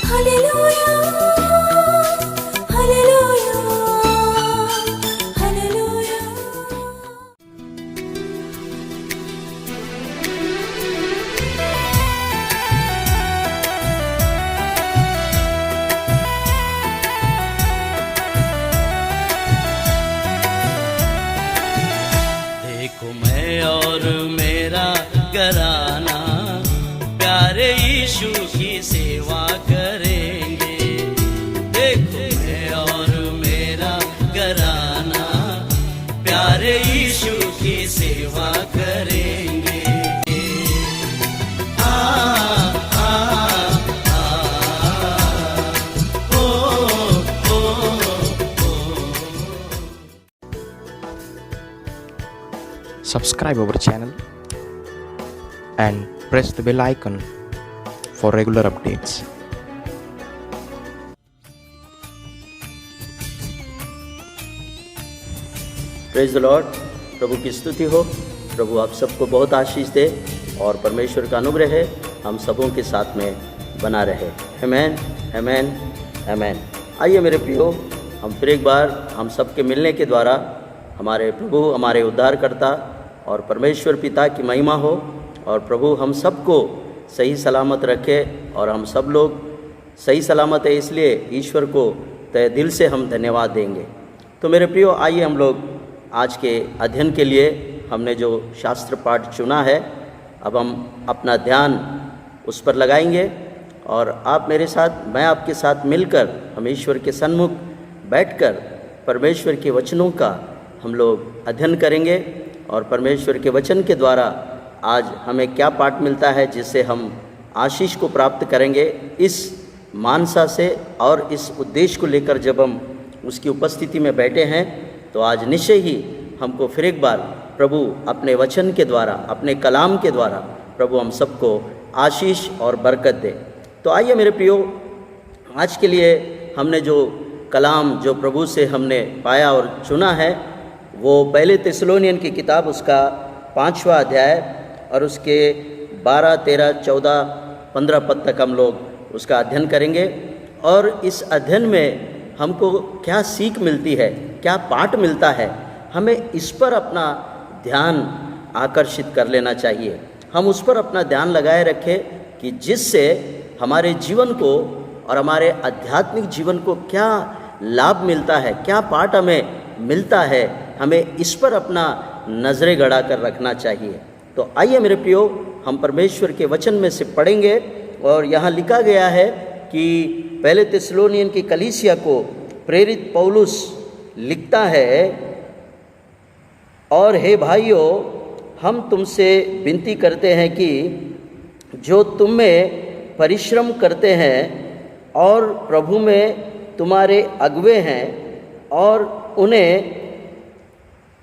Hallelujah hallelujah hallelujah. देखो मैं और मेरा घराना प्यारे यीशु की सेवा करेंगे। देखो मैं और मेरा घराना प्यारे यीशु की सेवा करेंगे। आ आ आ ओ ओ ओ। Subscribe our channel and press the bell icon for regular updates. Praise the Lord. प्रभु की स्तुति हो। प्रभु आप सबको बहुत आशीष दे और परमेश्वर का अनुग्रह है हम सबों के साथ में बना रहे। आमीन आमीन आमीन। आइए मेरे प्रियो, हम फिर एक बार हम सबके मिलने के द्वारा हमारे प्रभु, हमारे उद्धारकर्ता और परमेश्वर पिता की महिमा हो और प्रभु हम सबको सही सलामत रखे और हम सब लोग सही सलामत है, इसलिए ईश्वर को तहे दिल से हम धन्यवाद देंगे। तो मेरे प्रियो, आइए हम लोग आज के अध्ययन के लिए हमने जो शास्त्र पाठ चुना है, अब हम अपना ध्यान उस पर लगाएंगे और आप मेरे साथ, मैं आपके साथ मिलकर हम ईश्वर के सन्मुख बैठकर परमेश्वर के वचनों का हम लोग अध्ययन करेंगे और परमेश्वर के वचन के द्वारा आज हमें क्या पाठ मिलता है जिससे हम आशीष को प्राप्त करेंगे, इस मानसा से और इस उद्देश्य को लेकर जब हम उसकी उपस्थिति में बैठे हैं तो आज निश्चय ही हमको फिर एक बार प्रभु अपने वचन के द्वारा, अपने कलाम के द्वारा प्रभु हम सबको आशीष और बरकत दे। तो आइए मेरे प्रियो, आज के लिए हमने जो कलाम जो प्रभु से हमने पाया और चुना है वो पहले थिस्सलुनीयन की किताब उसका 5वां अध्याय और उसके 12, 13, 14, 15 पद तक हम लोग उसका अध्ययन करेंगे। और इस अध्ययन में हमको क्या सीख मिलती है, क्या पाठ मिलता है, हमें इस पर अपना ध्यान आकर्षित कर लेना चाहिए। हम उस पर अपना ध्यान लगाए रखें कि जिससे हमारे जीवन को और हमारे आध्यात्मिक जीवन को क्या लाभ मिलता है, क्या पाठ हमें मिलता है, हमें इस पर अपना नज़रें गड़ा कर रखना चाहिए। तो आइए मेरे प्रियो, हम परमेश्वर के वचन में से पढ़ेंगे और यहाँ लिखा गया है कि पहले थिस्सलुनीयन की कलीसिया को प्रेरित पौलुस लिखता है, और हे भाइयों, हम तुमसे विनती करते हैं कि जो तुम में परिश्रम करते हैं और प्रभु में तुम्हारे अगुवे हैं और उन्हें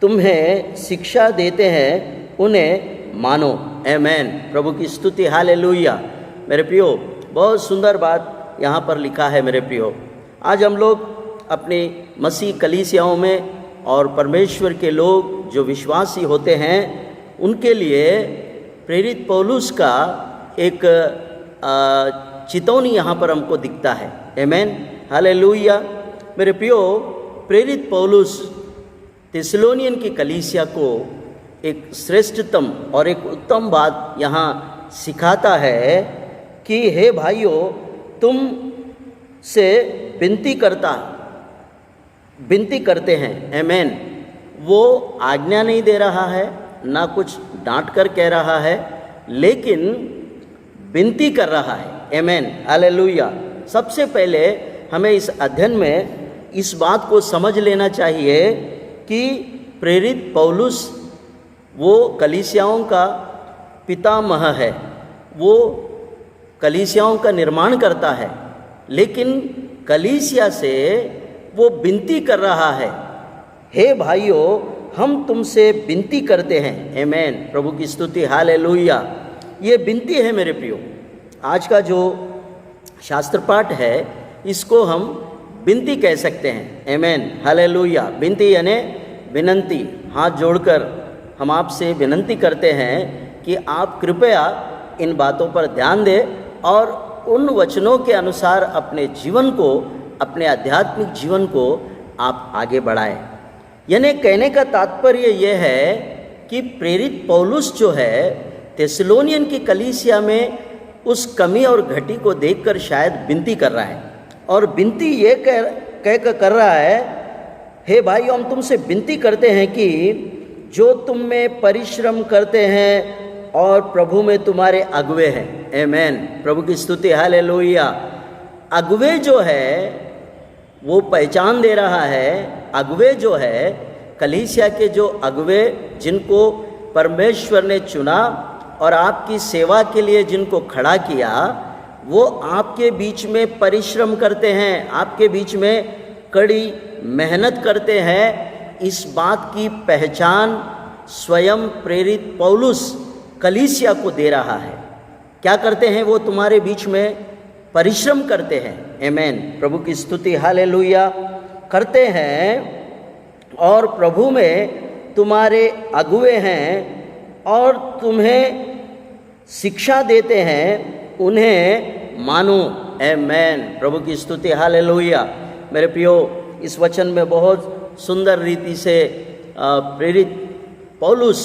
तुम्हें शिक्षा देते हैं, उन्हें मानो। आमीन। प्रभु की स्तुति, हालेलुया। मेरे प्रियो, बहुत सुंदर बात यहाँ पर लिखा है मेरे प्रियो। आज हम लोग अपनी मसीह कलीसियाओं में और परमेश्वर के लोग जो विश्वासी होते हैं उनके लिए प्रेरित पौलुस का एक चेतावनी यहाँ पर हमको दिखता है। आमीन, हालेलुया। मेरे प्रियो, प्रेरित पौलुस थिस्सलुनीयन की कलीसिया को एक श्रेष्ठतम और एक उत्तम बात यहाँ सिखाता है कि हे भाइयों, तुम से विनती करते हैं। आमीन। वो आज्ञा नहीं दे रहा है, ना कुछ डांट कर कह रहा है, लेकिन विनती कर रहा है। आमीन, हालेलुया। सबसे पहले हमें इस अध्ययन में इस बात को समझ लेना चाहिए कि प्रेरित पौलुस वो कलीसियाओं का पितामह है, वो कलीसियाओं का निर्माण करता है, लेकिन कलीसिया से वो विनती कर रहा है, हे भाइयों, हम तुमसे विनती करते हैं। आमीन। प्रभु की स्तुति, हालेलुया। ये विनती है मेरे प्रियो। आज का जो शास्त्र पाठ है इसको हम विनती कह सकते हैं। आमीन, हालेलुया। विनती यानी विनंती। हाथ जोड़कर हम आपसे विनंती करते हैं कि आप कृपया इन बातों पर ध्यान दें और उन वचनों के अनुसार अपने जीवन को, अपने आध्यात्मिक जीवन को आप आगे बढ़ाएं। यानी कहने का तात्पर्य यह है कि प्रेरित पौलुस जो है थिस्सलुनीयन की कलीसिया में उस कमी और घटी को देखकर शायद विनती कर रहा है, और विनती ये कह कर रहा है, हे भाइयों, हम तुमसे विनती करते हैं कि जो तुम में परिश्रम करते हैं और प्रभु में तुम्हारे अगुवे हैं। आमेन। प्रभु की स्तुति, हालेलुया। अगुवे जो है वो पहचान दे रहा है, अगुवे जो है कलीसिया के जो अगुवे जिनको परमेश्वर ने चुना और आपकी सेवा के लिए जिनको खड़ा किया, वो आपके बीच में परिश्रम करते हैं, आपके बीच में कड़ी मेहनत करते हैं। इस बात की पहचान स्वयं प्रेरित पौलुस कलीसिया को दे रहा है। क्या करते हैं? वो तुम्हारे बीच में परिश्रम करते हैं। आमेन। प्रभु की स्तुति, हालेलुया। करते हैं और प्रभु में तुम्हारे अगुवे हैं और तुम्हें शिक्षा देते हैं, उन्हें मानो। आमेन। प्रभु की स्तुति, हालेलुया। मेरे प्रियो, इस वचन में बहुत सुंदर रीति से प्रेरित पौलुस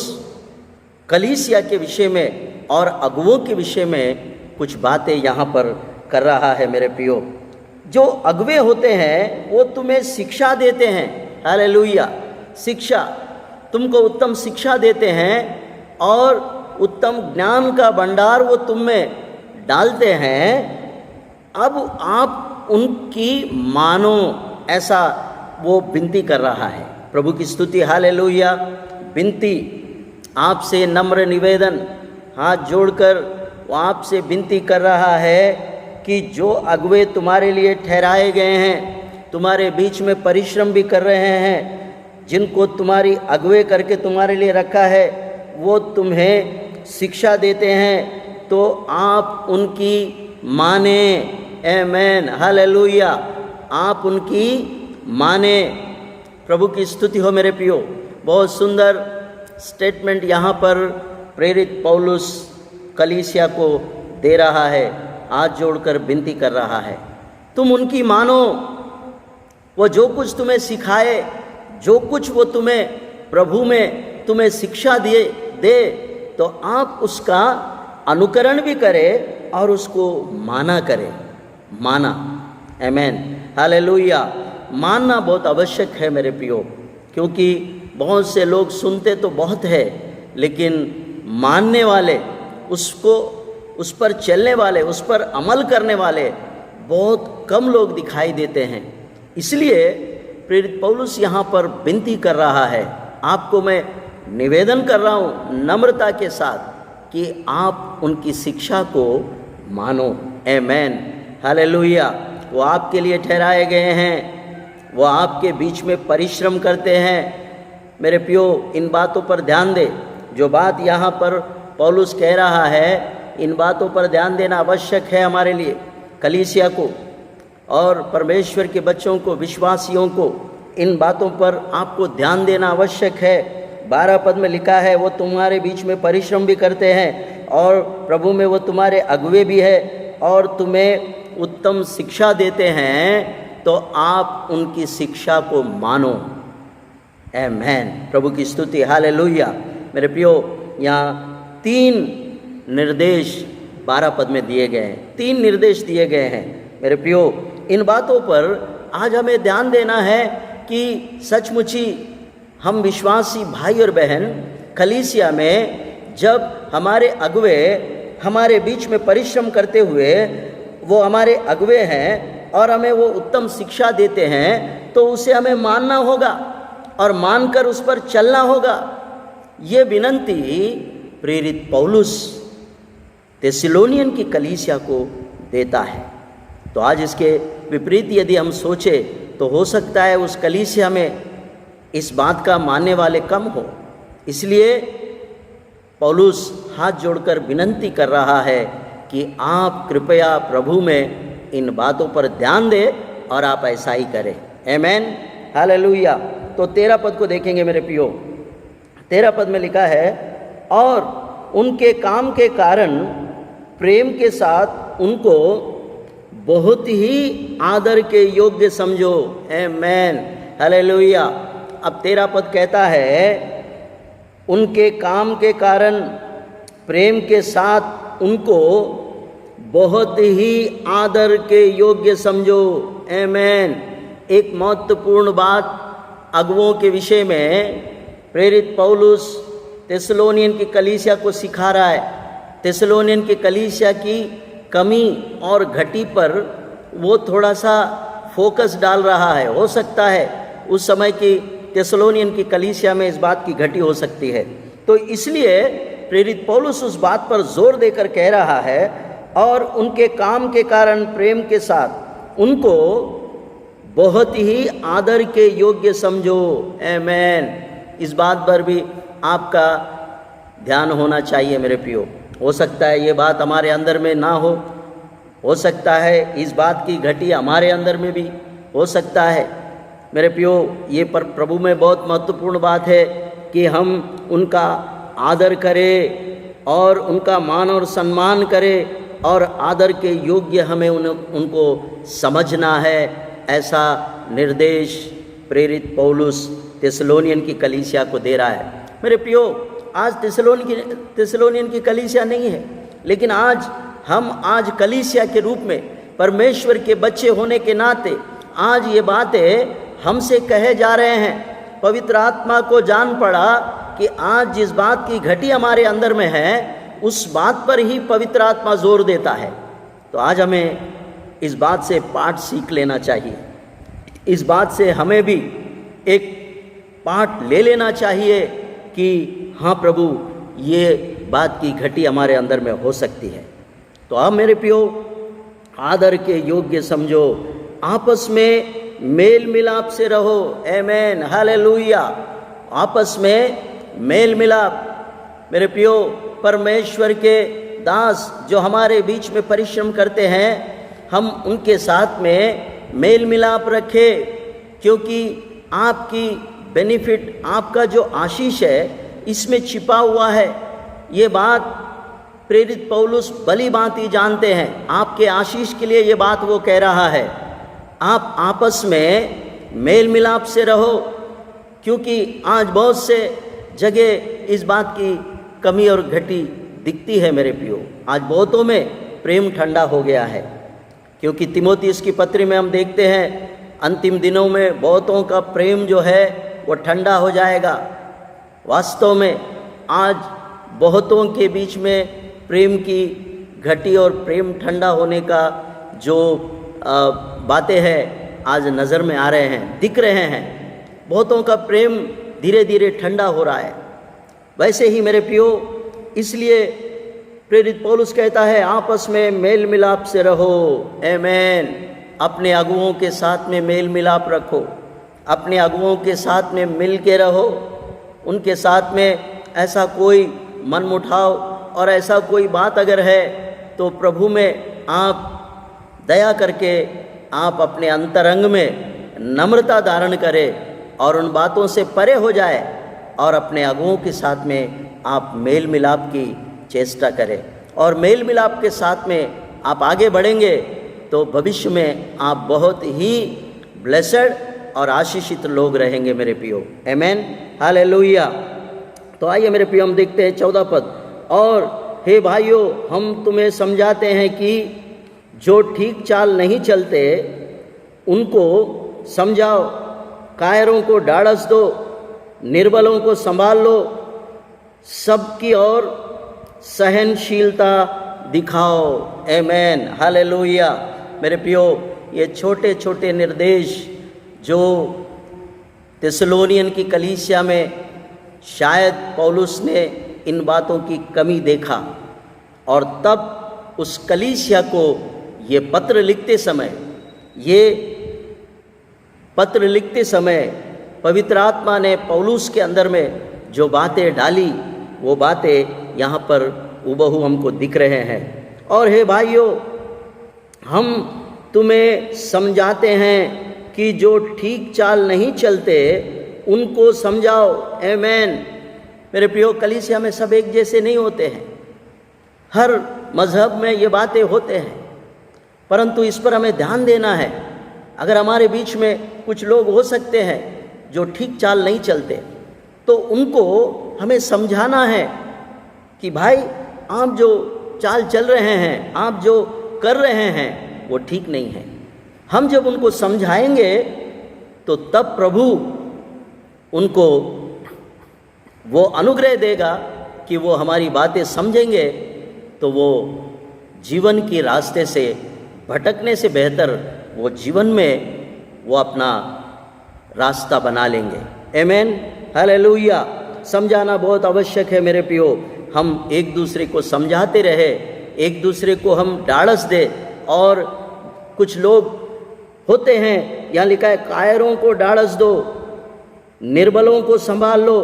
कलीसिया के विषय में और अगुवों के विषय में कुछ बातें यहाँ पर कर रहा है। मेरे प्रियो, जो अगुवे होते हैं वो तुम्हें शिक्षा देते हैं। हालेलुया। शिक्षा, तुमको उत्तम शिक्षा देते हैं और उत्तम ज्ञान का भंडार वो तुम में डालते हैं। अब आप उनकी मानो, ऐसा वो विनती कर रहा है। प्रभु की स्तुति, हालेलुया। विनती, आपसे नम्र निवेदन, हाथ जोड़कर वो आपसे विनती कर रहा है कि जो अगुवे तुम्हारे लिए ठहराए गए हैं, तुम्हारे बीच में परिश्रम भी कर रहे हैं, जिनको तुम्हारी अगुवे करके तुम्हारे लिए रखा है, वो तुम्हें शिक्षा देते हैं, तो आप उनकी माने। आमेन। हालेलुया। आप उनकी माने। प्रभु की स्तुति हो। मेरे प्रियो, बहुत सुंदर स्टेटमेंट यहाँ पर प्रेरित पौलुस कलीसिया को दे रहा है, हाथ जोड़कर विनती कर रहा है। तुम उनकी मानो। वो जो कुछ तुम्हें सिखाए, जो कुछ वो तुम्हें प्रभु में तुम्हें शिक्षा दे, तो आप उसका अनुकरण भी करें और उसको माना करें। माना। आमेन। हालेलुया। मानना बहुत आवश्यक है मेरे प्रियो, क्योंकि बहुत से लोग सुनते तो बहुत है, लेकिन मानने वाले, उसको, उस पर चलने वाले, उस पर अमल करने वाले बहुत कम लोग दिखाई देते हैं। इसलिए प्रेरित पौलुस यहाँ पर विनती कर रहा है। आपको मैं निवेदन कर रहा हूँ नम्रता के साथ कि आप उनकी शिक्षा को मानो। आमेन। हालेलुया। वो आपके लिए ठहराए गए हैं, वो आपके बीच में परिश्रम करते हैं। मेरे प्रियो, इन बातों पर ध्यान दे। जो बात यहाँ पर पौलुस कह रहा है, इन बातों पर ध्यान देना आवश्यक है हमारे लिए, कलीसिया को और परमेश्वर के बच्चों को, विश्वासियों को। इन बातों पर आपको ध्यान देना आवश्यक है। 12 पद में लिखा है, वो तुम्हारे बीच में परिश्रम भी करते हैं और प्रभु में वो तुम्हारे अगुवे भी है और तुम्हें उत्तम शिक्षा देते हैं, तो आप उनकी शिक्षा को मानो। आमेन। प्रभु की स्तुति, हालेलुया। मेरे प्रियो, यहाँ 3 निर्देश 12 पद में दिए गए हैं। 3 निर्देश दिए गए हैं। मेरे प्रियो, इन बातों पर आज हमें ध्यान देना है कि सचमुच ही हम विश्वासी भाई और बहन कलीसिया में, जब हमारे अगुवे हमारे बीच में परिश्रम करते हुए वो हमारे अगुवे हैं और हमें वो उत्तम शिक्षा देते हैं, तो उसे हमें मानना होगा और मानकर उस पर चलना होगा। ये विनती प्रेरित पौलुस थिस्सलुनीयन की कलीसिया को देता है। तो आज इसके विपरीत यदि हम सोचे, तो हो सकता है उस कलीसिया में इस बात का मानने वाले कम हो। इसलिए पौलुस हाथ जोड़कर विनती कर रहा है कि आप कृपया प्रभु में इन बातों पर ध्यान दें और आप ऐसा ही करें। आमेन। हालेलुया। तो 13 पद को देखेंगे मेरे प्रियो। 13 पद में लिखा है, और उनके काम के कारण प्रेम के साथ उनको बहुत ही आदर के योग्य समझो। आमेन, हालेलुया। अब 13 पद कहता है, उनके काम के कारण प्रेम के साथ उनको बहुत ही आदर के योग्य समझो। आमेन। एक महत्वपूर्ण बात अगुओं के विषय में प्रेरित पौलुस थिस्सलुनीयन की कलीसिया को सिखा रहा है। थिस्सलुनीयन की कलीसिया की कमी और घटी पर वो थोड़ा सा फोकस डाल रहा है। हो सकता है उस समय की थिस्सलुनीयन की कलीसिया में इस बात की घटी हो सकती है, तो इसलिए प्रेरित पौलुस उस बात पर जोर देकर कह रहा है, और उनके काम के कारण प्रेम के साथ उनको बहुत ही आदर के योग्य समझो। आमेन। इस बात पर भी आपका ध्यान होना चाहिए मेरे प्रियो। हो सकता है ये बात हमारे अंदर में ना हो सकता है इस बात की घटी हमारे अंदर में भी हो सकता है मेरे प्रियो। ये पर प्रभु में बहुत महत्वपूर्ण बात है कि हम उनका आदर करें और उनका मान और सम्मान करें, और आदर के योग्य हमें उनको समझना है। ऐसा निर्देश प्रेरित पौलुस थिस्सलुनीयन की कलीसिया को दे रहा है। मेरे प्रियो, आज थिस्सलुनीयन की कलीसिया नहीं है, लेकिन आज कलीसिया के रूप में परमेश्वर के बच्चे होने के नाते आज ये बातें हमसे कहे जा रहे हैं। पवित्र आत्मा को जान पड़ा कि आज जिस बात की घटी हमारे अंदर में है उस बात पर ही पवित्र आत्मा जोर देता है। तो आज हमें इस बात से पाठ सीख लेना चाहिए। इस बात से हमें भी एक पाठ ले लेना चाहिए कि हाँ प्रभु, ये बात की घटी हमारे अंदर में हो सकती है। तो आप मेरे प्रियो आदर के योग्य समझो, आपस में मेल मिलाप से रहो। आमेन, हालेलुया। आपस में मेल मिलाप। मेरे प्रियो, परमेश्वर के दास जो हमारे बीच में परिश्रम करते हैं, हम उनके साथ में मेल मिलाप रखें, क्योंकि आपकी बेनिफिट, आपका जो आशीष है इसमें छिपा हुआ है। ये बात प्रेरित पौलुस भली भांति जानते हैं। आपके आशीष के लिए ये बात वो कह रहा है। आप आपस में मेल मिलाप से रहो, क्योंकि आज बहुत से जगह इस बात की कमी और घटी दिखती है मेरे प्रियो। आज बहुतों में प्रेम ठंडा हो गया है, क्योंकि तीमुथियुस की पत्री में हम देखते हैं अंतिम दिनों में बहुतों का प्रेम जो है वो ठंडा हो जाएगा। वास्तव में आज बहुतों के बीच में प्रेम की घटी और प्रेम ठंडा होने का जो बातें हैं आज नज़र में आ रहे हैं, दिख रहे हैं। बहुतों का प्रेम धीरे धीरे ठंडा हो रहा है। वैसे ही मेरे प्रियो, इसलिए प्रेरित पौलुस कहता है आपस में मेल मिलाप से रहो। आमेन। अपने अगुओं के साथ में मेल मिलाप रखो, अपने अगुओं के साथ में मिल के रहो। उनके साथ में ऐसा कोई मनमुटाव और ऐसा कोई बात अगर है तो प्रभु में आप दया करके आप अपने अंतरंग में नम्रता धारण करें और उन बातों से परे हो जाए, और अपने अगुओं के साथ में आप मेल मिलाप की चेष्टा करें। और मेल मिलाप के साथ में आप आगे बढ़ेंगे तो भविष्य में आप बहुत ही ब्लेसड और आशीषित लोग रहेंगे मेरे प्रियो। आमेन, हालेलुया। तो आइए मेरे प्रियो, हम देखते हैं 14 पद। और हे भाइयों, हम तुम्हें समझाते हैं कि जो ठीक चाल नहीं चलते उनको समझाओ, कायरों को ढाढ़स दो, निर्बलों को संभाल लो, सबकी ओर सहनशीलता दिखाओ। आमेन, हालेलुया। मेरे प्रियो, ये छोटे छोटे निर्देश जो थिस्सलुनीयन की कलीसिया में शायद पौलुस ने इन बातों की कमी देखा, और तब उस कलीसिया को ये पत्र लिखते समय पवित्र आत्मा ने पौलुस के अंदर में जो बातें डाली, वो बातें यहाँ पर हूबहू हमको दिख रहे हैं। और हे भाइयों, हम तुम्हें समझाते हैं कि जो ठीक चाल नहीं चलते उनको समझाओ। आमेन। मेरे प्रियो, कलीसिया में सब एक जैसे नहीं होते हैं। हर मज़हब में ये बातें होते हैं, परंतु इस पर हमें ध्यान देना है। अगर हमारे बीच में कुछ लोग हो सकते हैं जो ठीक चाल नहीं चलते, तो उनको हमें समझाना है कि भाई आप जो चाल चल रहे हैं, आप जो कर रहे हैं, वो ठीक नहीं है। हम जब उनको समझाएंगे तो तब प्रभु उनको वो अनुग्रह देगा कि वो हमारी बातें समझेंगे, तो वो जीवन के रास्ते से भटकने से बेहतर वो जीवन में वो अपना रास्ता बना लेंगे। आमीन, हालेलुया। समझाना बहुत आवश्यक है मेरे प्रियो। हम एक दूसरे को समझाते रहे, एक दूसरे को हम ढाढ़स दे। और कुछ लोग होते हैं, यहाँ लिखा है कायरों को ढाढ़स दो, निर्बलों को संभाल लो,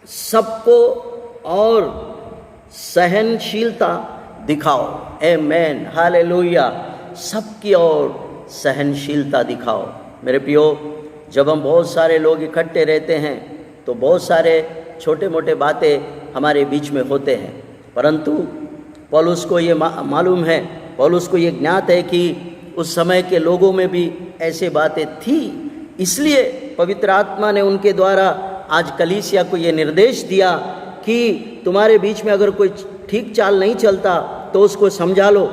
सबको और सहनशीलता दिखाओ। आमीन, हालेलुया। सबकी और सहनशीलता दिखाओ। मेरे प्रियो, जब हम बहुत सारे लोग इकट्ठे रहते हैं तो बहुत सारे छोटे मोटे बातें हमारे बीच में होते हैं, परंतु पौलुस को ये मालूम है, पौलुस को ये ज्ञात है कि उस समय के लोगों में भी ऐसे बातें थी। इसलिए पवित्र आत्मा ने उनके द्वारा आज कलीसिया को ये निर्देश दिया कि तुम्हारे बीच में अगर कोई ठीक चाल नहीं चलता तो उसको समझा लो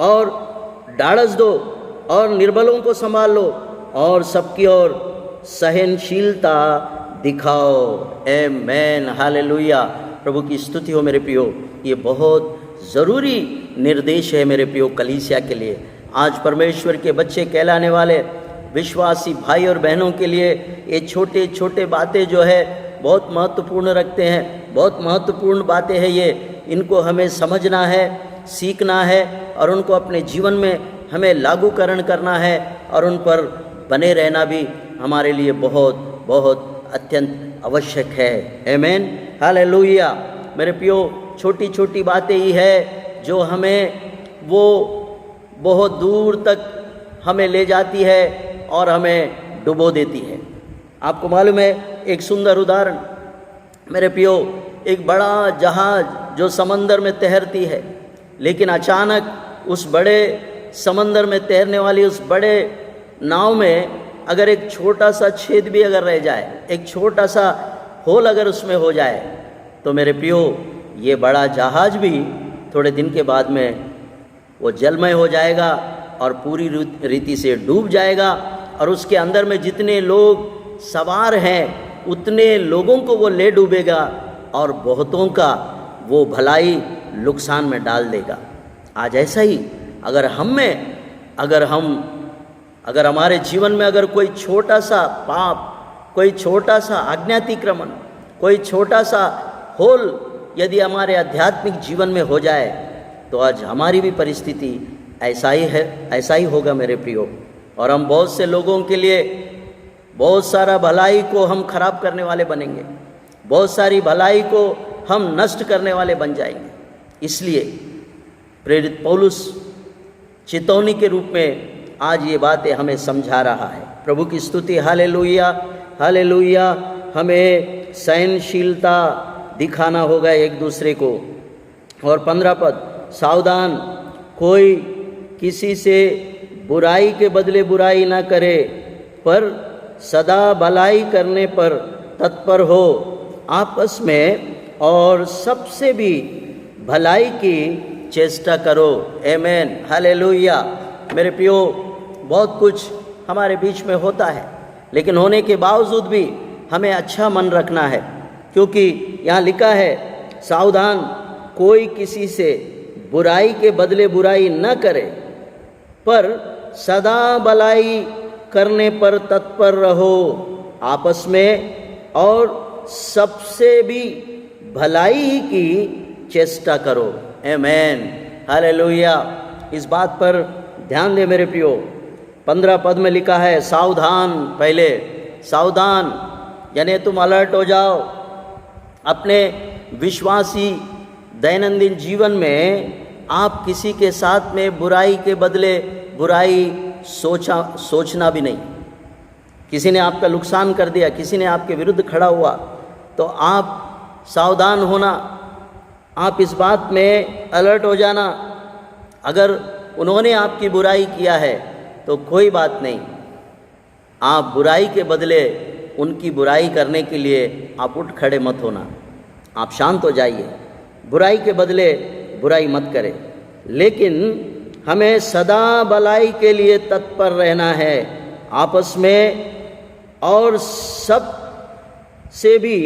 और ढाढ़स दो और निर्बलों को संभाल लो और सबकी ओर सहनशीलता दिखाओ। आमीन, हालेलुया। प्रभु की स्तुति हो मेरे प्रियो। ये बहुत ज़रूरी निर्देश है मेरे प्रियो कलीसिया के लिए। आज परमेश्वर के बच्चे कहलाने वाले विश्वासी भाई और बहनों के लिए ये छोटे छोटे बातें जो है बहुत महत्वपूर्ण रखते हैं, बहुत महत्वपूर्ण बातें हैं ये। इनको हमें समझना है, सीखना है और उनको अपने जीवन में हमें लागूकरण करना है और उन पर बने रहना भी हमारे लिए बहुत बहुत अत्यंत आवश्यक है। आमीन, हालेलुया। मेरे प्रियो, छोटी छोटी बातें ही है जो हमें वो बहुत दूर तक हमें ले जाती है और हमें डुबो देती है। आपको मालूम है, एक सुंदर उदाहरण मेरे प्रियो, एक बड़ा जहाज जो समंदर में तैरती है, लेकिन अचानक उस बड़े समंदर में तैरने वाली उस बड़े नाव में अगर एक छोटा सा छेद भी अगर रह जाए, एक छोटा सा होल अगर उसमें हो जाए, तो मेरे प्रियो ये बड़ा जहाज भी थोड़े दिन के बाद में वो जलमय हो जाएगा और पूरी रीति से डूब जाएगा। और उसके अंदर में जितने लोग सवार हैं उतने लोगों को वो ले डूबेगा और बहुतों का वो भलाई नुकसान में डाल देगा। आज ऐसा ही अगर हमारे जीवन में अगर कोई छोटा सा पाप, कोई छोटा सा अज्ञातिक्रमण, कोई छोटा सा होल यदि हमारे आध्यात्मिक जीवन में हो जाए, तो आज हमारी भी परिस्थिति ऐसा ही है, ऐसा ही होगा मेरे प्रियो। और हम बहुत से लोगों के लिए बहुत सारा भलाई को हम खराब करने वाले बनेंगे, बहुत सारी भलाई को हम नष्ट करने वाले बन जाएंगे। इसलिए प्रेरित पौलुस चेतावनी के रूप में आज ये बातें हमें समझा रहा है। प्रभु की स्तुति, हालेलुया, हालेलुया। हमें सहनशीलता दिखाना होगा एक दूसरे को। और 15 पद, सावधान, कोई किसी से बुराई के बदले बुराई ना करे, पर सदा भलाई करने पर तत्पर हो, आपस में और सबसे भी भलाई की चेष्टा करो। आमीन, हालेलुया। मेरे प्रियो, बहुत कुछ हमारे बीच में होता है, लेकिन होने के बावजूद भी हमें अच्छा मन रखना है, क्योंकि यहाँ लिखा है सावधान, कोई किसी से बुराई के बदले बुराई न करे, पर सदा भलाई करने पर तत्पर रहो, आपस में और सबसे भी भलाई की चेष्टा करो। आमीन, हालेलुया। इस बात पर ध्यान दे मेरे प्रियो। 15 पद में लिखा है सावधान। पहले सावधान यानी तुम अलर्ट हो जाओ। अपने विश्वासी दैनंदिन जीवन में आप किसी के साथ में बुराई के बदले बुराई सोचना भी नहीं। किसी ने आपका नुकसान कर दिया, किसी ने आपके विरुद्ध खड़ा हुआ, तो आप सावधान होना आप इस बात में अलर्ट हो जाना, अगर उन्होंने आपकी बुराई किया है तो कोई बात नहीं, आप बुराई के बदले उनकी बुराई करने के लिए आप उठ खड़े मत होना, आप शांत हो जाइए, बुराई के बदले बुराई मत करें, लेकिन हमें सदा भलाई के लिए तत्पर रहना है, आपस में और सब से भी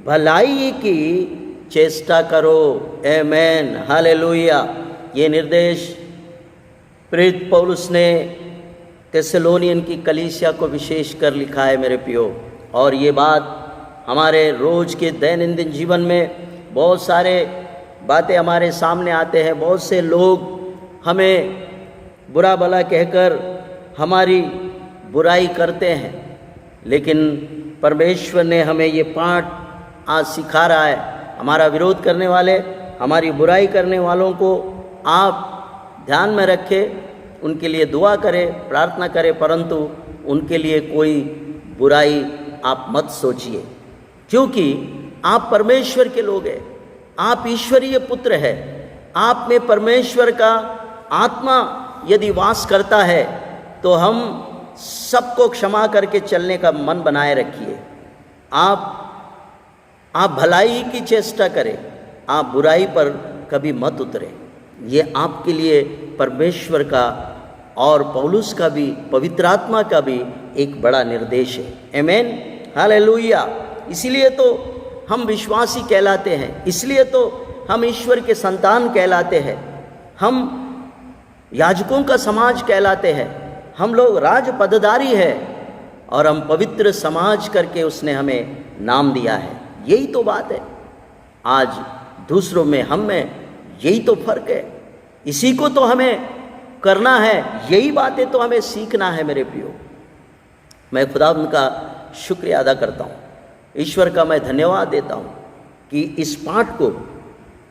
भलाई की चेष्टा करो। आमेन, हालेलुया। ये निर्देश प्रेरित पौलुस ने थिस्सलुनीन की कलीसिया को विशेष कर लिखा है मेरे प्रियो, और ये बात हमारे रोज के दैनंदिन जीवन में बहुत सारे बातें हमारे सामने आते हैं। बहुत से लोग हमें बुरा भला कहकर हमारी बुराई करते हैं, लेकिन परमेश्वर ने हमें ये पाठ आज सिखा रहा है। हमारा विरोध करने वाले, हमारी बुराई करने वालों को आप ध्यान में रखें, उनके लिए दुआ करें, प्रार्थना करें, परंतु उनके लिए कोई बुराई आप मत सोचिए, क्योंकि आप परमेश्वर के लोग हैं, आप ईश्वरीय पुत्र हैं। आप में परमेश्वर का आत्मा यदि वास करता है तो हम सबको क्षमा करके चलने का मन बनाए रखिए। आप भलाई की चेष्टा करें, आप बुराई पर कभी मत उतरें। ये आपके लिए परमेश्वर का और पौलुस का भी, पवित्र आत्मा का भी एक बड़ा निर्देश है। आमेन, हालेलुया। इसीलिए तो हम विश्वासी कहलाते हैं, इसलिए तो हम ईश्वर के संतान कहलाते हैं, हम याजकों का समाज कहलाते हैं, हम लोग राज पदधारी हैं और हम पवित्र समाज करके उसने हमें नाम दिया है। यही तो बात है। आज दूसरों में, हम में यही तो फर्क है, इसी को तो हमें करना है, यही बातें तो हमें सीखना है मेरे प्रियो। मैं खुदा उनका शुक्रिया अदा करता हूँ, ईश्वर का मैं धन्यवाद देता हूँ कि इस पाठ को,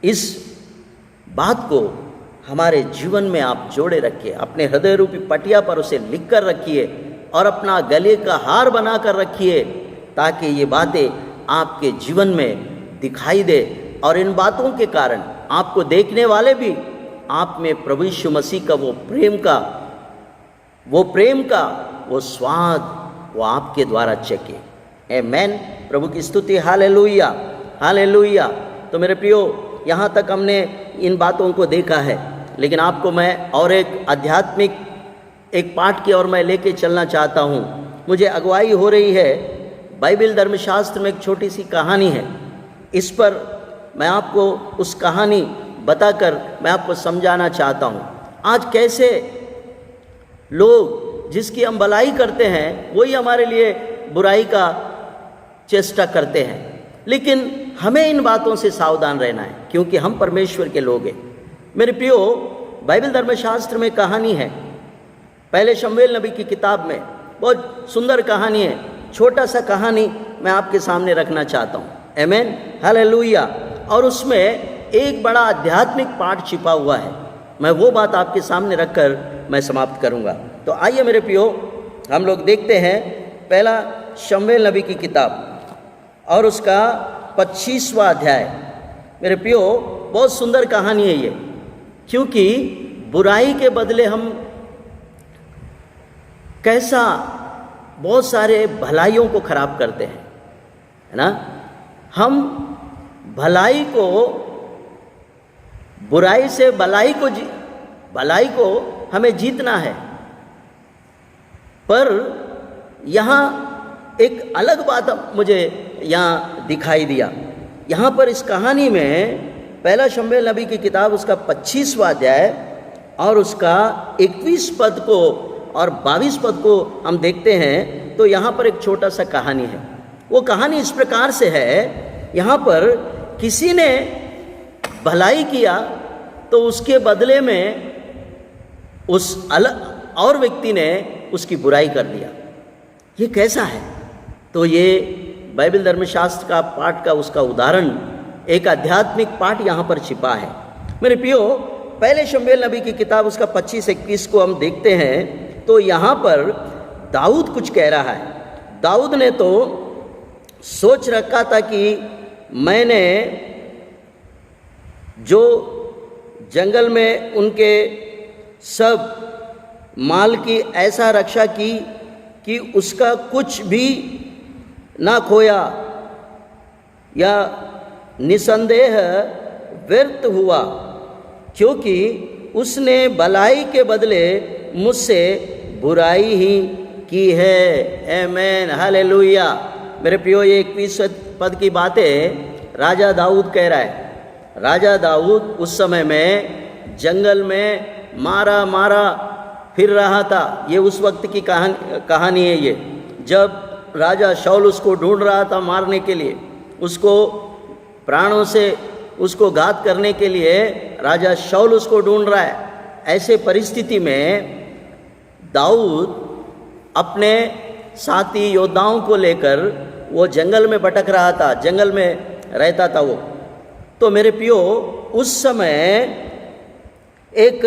इस बात को हमारे जीवन में आप जोड़े रखिए, अपने हृदय रूपी पटिया पर उसे लिख कर रखिए और अपना गले का हार बना कर रखिए, ताकि ये बातें आपके जीवन में दिखाई दे और इन बातों के कारण आपको देखने वाले भी आप में प्रभु यीशु मसीह का वो प्रेम का वो स्वाद वो आपके द्वारा चखे। आमेन, प्रभु की स्तुति, हालेलुया, हालेलुया। तो मेरे प्रियो, यहाँ तक हमने इन बातों को देखा है, लेकिन आपको मैं और एक आध्यात्मिक एक पाठ की ओर मैं लेके चलना चाहता हूँ। मुझे अगुवाई हो रही है, बाइबल धर्मशास्त्र में एक छोटी सी कहानी है, इस पर मैं आपको उस कहानी बताकर मैं आपको समझाना चाहता हूँ। आज कैसे लोग जिसकी हम भलाई करते हैं वही हमारे लिए बुराई का चेष्टा करते हैं, लेकिन हमें इन बातों से सावधान रहना है, क्योंकि हम परमेश्वर के लोग हैं। मेरे प्रियो, बाइबल धर्मशास्त्र में कहानी है, पहले शमूएल नबी की किताब में बहुत सुंदर कहानी है, छोटा सा कहानी मैं आपके सामने रखना चाहता हूँ। आमेन, हालेलुया। और उसमें एक बड़ा आध्यात्मिक पाठ छिपा हुआ है, मैं वो बात आपके सामने रखकर मैं समाप्त करूँगा। तो आइए मेरे प्रियो, हम लोग देखते हैं पहला शमूएल नबी की किताब और उसका 25वां अध्याय। मेरे प्रियो, बहुत सुंदर कहानी है ये, क्योंकि बुराई के बदले हम कैसा बहुत सारे भलाइयों को खराब करते हैं, है ना। हम भलाई को, बुराई से भलाई को हमें जीतना है, पर यहाँ एक अलग बात मुझे यहाँ दिखाई दिया। यहाँ पर इस कहानी में पहला शमूएल नबी की किताब उसका 25वां अध्याय और उसका 21 पद को और 22 पद को हम देखते हैं, तो यहाँ पर एक छोटा सा कहानी है। वो कहानी इस प्रकार से है, यहाँ पर किसी ने भलाई किया तो उसके बदले में उस और व्यक्ति ने उसकी बुराई कर दिया। ये कैसा है? तो ये बाइबल धर्मशास्त्र का पाठ का उसका उदाहरण, एक आध्यात्मिक पाठ यहाँ पर छिपा है। मेरे प्रियो, पहले शमूएल नबी की किताब उसका 25-21 को हम देखते हैं, तो यहाँ पर दाऊद कुछ कह रहा है। दाऊद ने तो सोच रखा था कि मैंने जो जंगल में उनके सब माल की ऐसा रक्षा की कि उसका कुछ भी ना खोया या निसंदेह व्यर्थ हुआ, क्योंकि उसने भलाई के बदले मुझसे बुराई ही की है। आमीन, हालेलुया। मेरे प्रियो, ये 21 पद की बातें राजा दाऊद कह रहा है। राजा दाऊद उस समय में जंगल में मारा फिर रहा था। ये उस वक्त की कहानी है। ये जब राजा शाऊल उसको ढूंढ रहा था मारने के लिए, उसको प्राणों से उसको घात करने के लिए राजा शाऊल उसको ढूंढ रहा है। ऐसे परिस्थिति में दाऊद अपने साथी योद्धाओं को लेकर वो जंगल में भटक रहा था, जंगल में रहता था वो। तो मेरे प्रियो, उस समय एक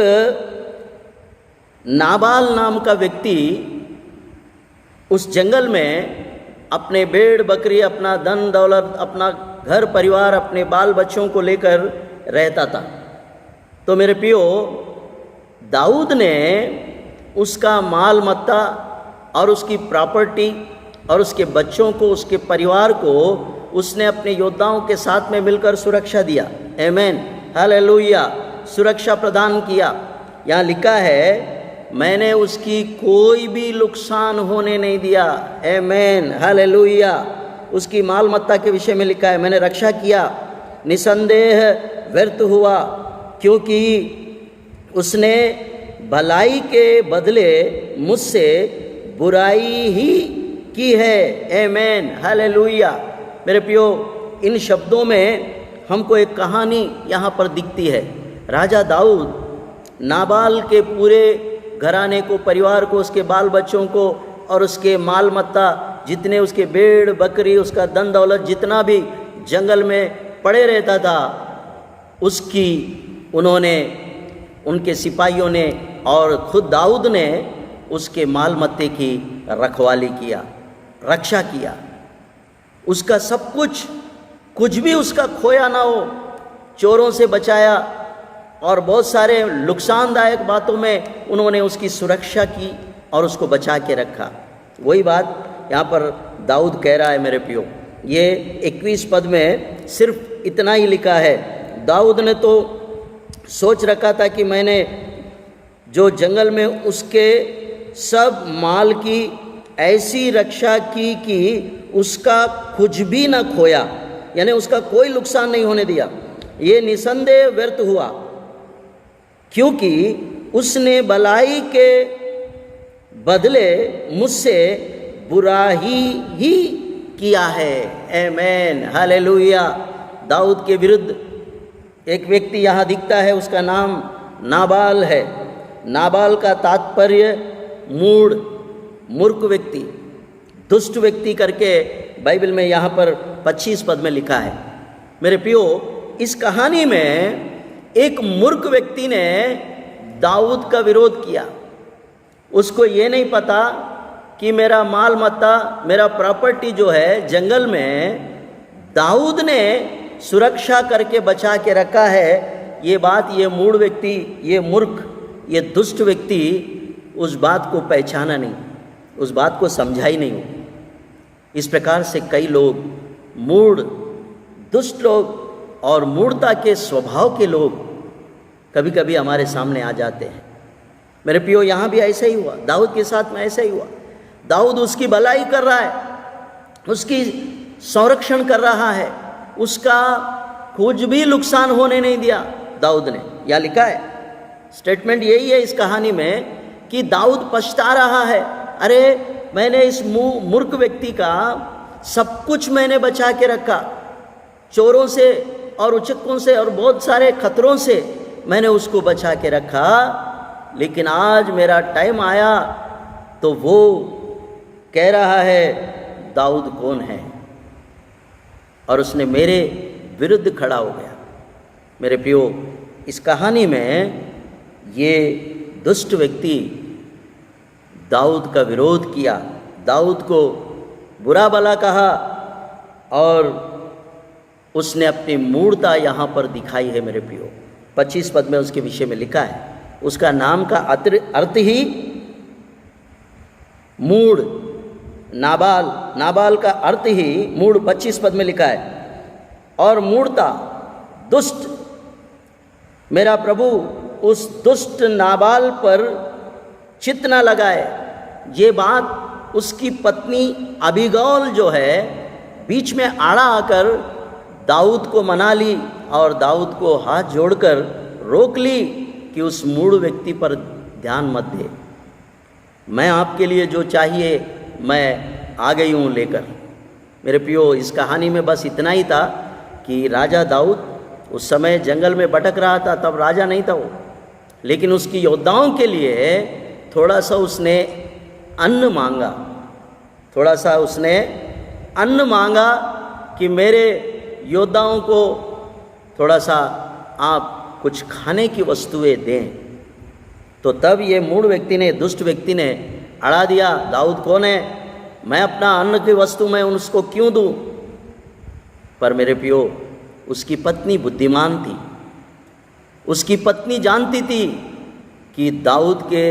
नाबाल नाम का व्यक्ति उस जंगल में अपने भेड़ बकरी, अपना धन दौलत, अपना घर परिवार, अपने बाल बच्चों को लेकर रहता था। तो मेरे प्रियो, दाऊद ने उसका माल मत्ता और उसकी प्रॉपर्टी और उसके बच्चों को, उसके परिवार को उसने अपने योद्धाओं के साथ में मिलकर सुरक्षा दिया। आमीन, हालेलुया। सुरक्षा प्रदान किया। यहाँ लिखा है, मैंने उसकी कोई भी नुकसान होने नहीं दिया। आमीन, हालेलुया। उसकी माल मत्ता के विषय में लिखा है, मैंने रक्षा किया, निसंदेह व्यर्थ हुआ, क्योंकि उसने भलाई के बदले मुझसे बुराई ही की है। आमीन, हालेलुया। मेरे प्रियो, इन शब्दों में हमको एक कहानी यहाँ पर दिखती है। राजा दाऊद नाबाल के पूरे घराने को, परिवार को, उसके बाल बच्चों को और उसके माल मत्ता, जितने उसके भेड़ बकरी, उसका धन दौलत जितना भी जंगल में पड़े रहता था, उसकी उन्होंने, उनके सिपाहियों ने और खुद दाऊद ने उसके माल मत्ते की रखवाली किया, रक्षा किया। उसका सब कुछ भी उसका खोया ना हो, चोरों से बचाया और बहुत सारे नुकसानदायक बातों में उन्होंने उसकी सुरक्षा की और उसको बचा के रखा। वही बात यहाँ पर दाऊद कह रहा है। मेरे प्रियो, ये 21 पद में सिर्फ इतना ही लिखा है। दाऊद ने तो सोच रखा था कि मैंने जो जंगल में उसके सब माल की ऐसी रक्षा की कि उसका कुछ भी न खोया, यानी उसका कोई नुकसान नहीं होने दिया। ये निसंदेह व्यर्थ हुआ, क्योंकि उसने भलाई के बदले मुझसे बुरा ही किया है। आमीन, हालेलुया। दाऊद के विरुद्ध एक व्यक्ति यहाँ दिखता है, उसका नाम नाबाल है। नाबाल का तात्पर्य मूर्ख व्यक्ति, दुष्ट व्यक्ति करके बाइबल में यहाँ पर 25 पद में लिखा है। मेरे प्रियो, इस कहानी में एक मूर्ख व्यक्ति ने दाऊद का विरोध किया। उसको ये नहीं पता कि मेरा माल मत्ता, मेरा प्रॉपर्टी जो है जंगल में दाऊद ने सुरक्षा करके बचा के रखा है। ये बात ये मूढ़ व्यक्ति, ये मूर्ख, ये दुष्ट व्यक्ति उस बात को पहचाना नहीं, उस बात को समझा ही नहीं। इस प्रकार से कई लोग, मूढ़, दुष्ट लोग और मूढ़ता के स्वभाव के लोग कभी कभी हमारे सामने आ जाते हैं। मेरे प्रियो, यहाँ भी ऐसा ही हुआ, दाऊद के साथ में ऐसा ही हुआ। दाऊद उसकी भलाई कर रहा है, उसकी संरक्षण कर रहा है, उसका कुछ भी नुकसान होने नहीं दिया दाऊद ने। यहाँ लिखा है, स्टेटमेंट यही है इस कहानी में कि दाऊद पछता रहा है, अरे मैंने इस मूर्ख व्यक्ति का सब कुछ मैंने बचा के रखा, चोरों से और उचक्कों से और बहुत सारे खतरों से मैंने उसको बचा के रखा, लेकिन आज मेरा टाइम आया तो वो कह रहा है दाऊद कौन है, और उसने मेरे विरुद्ध खड़ा हो गया। मेरे प्रियो, इस कहानी में ये दुष्ट व्यक्ति दाऊद का विरोध किया, दाऊद को बुरा भला कहा और उसने अपनी मूर्ता यहाँ पर दिखाई है मेरे प्रियो। 25 पद में उसके विषय में लिखा है, उसका नाम का अर्थ ही मूढ़, नाबाल का अर्थ ही मूढ़ 25 पद में लिखा है। और मूढ़ता, दुष्ट। मेरा प्रभु उस दुष्ट नाबाल पर चित्त न लगाए। ये बात उसकी पत्नी अबीगौल जो है बीच में आड़ा आकर दाऊद को मना ली और दाऊद को हाथ जोड़कर रोक ली कि उस मूढ़ व्यक्ति पर ध्यान मत दे, मैं आपके लिए जो चाहिए मैं आ गई हूँ लेकर। मेरे प्रियो, इस कहानी में बस इतना ही था कि राजा दाऊद उस समय जंगल में भटक रहा था, तब राजा नहीं था वो, लेकिन उसकी योद्धाओं के लिए थोड़ा सा उसने अन्न मांगा, थोड़ा सा उसने अन्न मांगा कि मेरे योद्धाओं को थोड़ा सा आप कुछ खाने की वस्तुएं दें। तो तब ये मूढ़ व्यक्ति ने, दुष्ट व्यक्ति ने अड़ा दिया, दाऊद कौन है, मैं अपना अन्न की वस्तु मैं उसको क्यों दूं। पर मेरे प्रियो, उसकी पत्नी बुद्धिमान थी, उसकी पत्नी जानती थी कि दाऊद के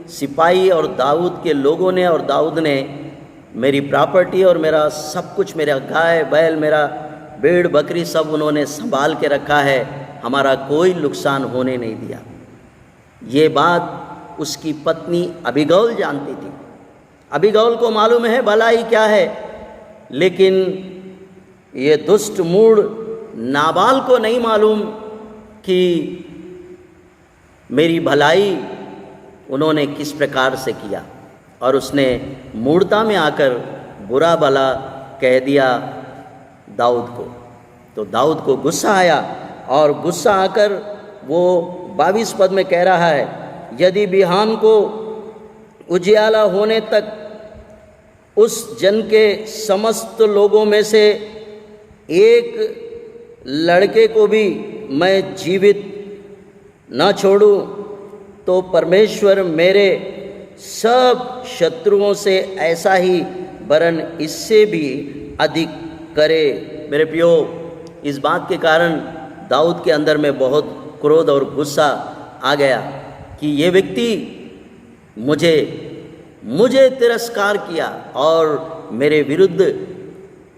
सिपाही और दाऊद के लोगों ने और दाऊद ने मेरी प्रॉपर्टी और मेरा सब कुछ, मेरा गाय बैल, मेरा भेड़ बकरी सब उन्होंने संभाल के रखा है, हमारा कोई नुकसान होने नहीं दिया। ये बात उसकी पत्नी अबीगौल जानती थी। अबीगौल को मालूम है भलाई क्या है, लेकिन ये दुष्ट मूढ़ नाबाल को नहीं मालूम कि मेरी भलाई उन्होंने किस प्रकार से किया, और उसने मूढ़ता में आकर बुरा भला कह दिया दाऊद को। तो दाऊद को गुस्सा आया, और गुस्सा आकर वो 22 पद में कह रहा है, यदि बिहान को उजियाला होने तक उस जन के समस्त लोगों में से एक लड़के को भी मैं जीवित न छोड़ूं, तो परमेश्वर मेरे सब शत्रुओं से ऐसा ही वरन इससे भी अधिक करे। मेरे प्रियो, इस बात के कारण दाऊद के अंदर में बहुत क्रोध और गुस्सा आ गया कि ये व्यक्ति मुझे तिरस्कार किया और मेरे विरुद्ध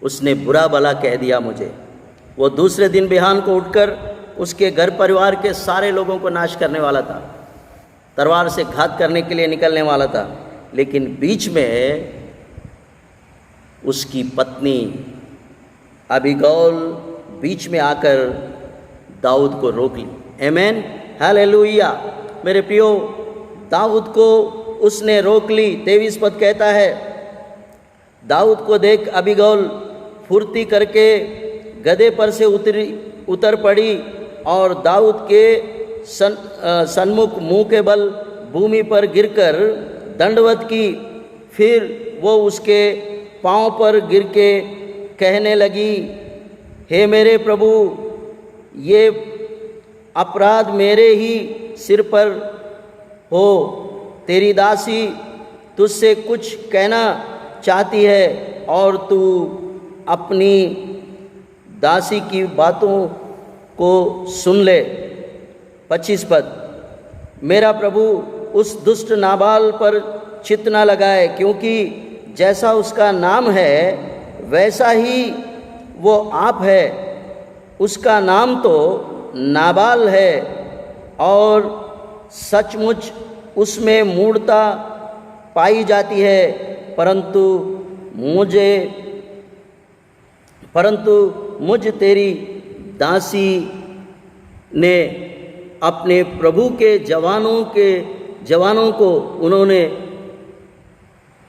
उसने बुरा भला कह दिया मुझे। वो दूसरे दिन बिहान को उठकर उसके घर परिवार के सारे लोगों को नाश करने वाला था, तलवार से घात करने के लिए निकलने वाला था, लेकिन बीच में उसकी पत्नी अबीगौल बीच में आकर दाऊद को रोक ली। आमीन, हालेलुया। मेरे प्रियो, दाऊद को उसने रोक ली। 23 पद कहता है, दाऊद को देख अबीगौल फुर्ती करके गधे पर से उतर पड़ी और दाऊद के सन्मुख मुंह के बल भूमि पर गिरकर दंडवत की। फिर वो उसके पांव पर गिर के कहने लगी, हे मेरे प्रभु, ये अपराध मेरे ही सिर पर हो। तेरी दासी तुझसे कुछ कहना चाहती है और तू अपनी दासी की बातों को सुन ले। 25 पद, मेरा प्रभु उस दुष्ट नाबाल पर चित्त न लगाए, क्योंकि जैसा उसका नाम है वैसा ही वो आप है। उसका नाम तो नाबाल है और सचमुच उसमें मूढ़ता पाई जाती है, परंतु मुझ तेरी दासी ने अपने प्रभु के जवानों को